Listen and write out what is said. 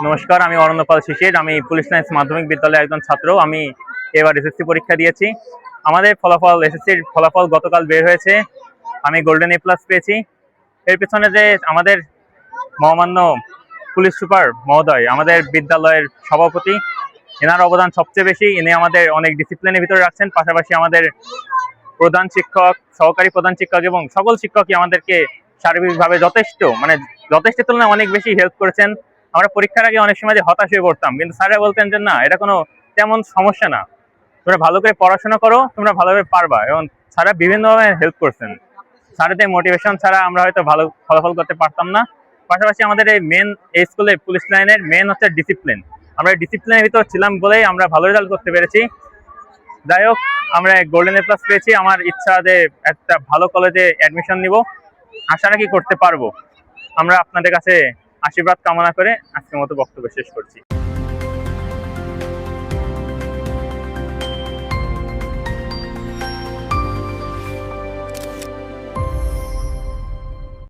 নমস্কার, আমি অরণ্যপাল শিশির। আমি পুলিশ লাইন্স মাধ্যমিক বিদ্যালয়ের একজন ছাত্র। আমি এবার এসএসসি পরীক্ষা দিয়েছি। আমাদের এসএসসির ফলাফল গতকাল বের হয়েছে। আমি গোল্ডেন এ প্লাস পেয়েছি। এর পেছনে যে আমাদের মহামান্য পুলিশ সুপার মহোদয়, আমাদের বিদ্যালয়ের সভাপতি, এনার অবদান সবচেয়ে বেশি। ইনি আমাদের অনেক ডিসিপ্লিনের ভিতরে রাখছেন। পাশাপাশি আমাদের প্রধান শিক্ষক, সহকারী প্রধান শিক্ষক এবং সকল শিক্ষকই আমাদেরকে সার্বিকভাবে যথেষ্ট তুলনায় অনেক বেশি হেল্প করেছেন। আমরা পরীক্ষার আগে অনেক সময় যে হতাশ হয়ে পড়তাম, কিন্তু স্যাররা বলতেন যে না, এটা কোনো তেমন সমস্যা না, তোমরা ভালো করে পড়াশোনা করো, তোমরা ভালোভাবে পারবা। এবং স্যাররা বিভিন্নভাবে হেল্প করছেন। স্যারদের মোটিভেশন ছাড়া আমরা হয়তো ভালো ফলাফল করতে পারতাম না। পাশাপাশি আমাদের এই স্কুলে পুলিশ লাইনের মেন হচ্ছে ডিসিপ্লিন। আমরা ডিসিপ্লিনের ভিতর ছিলাম বলেই আমরা ভালো রেজাল্ট করতে পেরেছি। যাই হোক, আমরা গোল্ডেন এ প্লাস পেয়েছি। আমার ইচ্ছা যে একটা ভালো কলেজে অ্যাডমিশন নিব, আশা রাখি করতে পারবো। আমরা আপনাদের কাছে আশীর্বাদ কামনা করে আজকের মতো বক্তব্য শেষ করছি।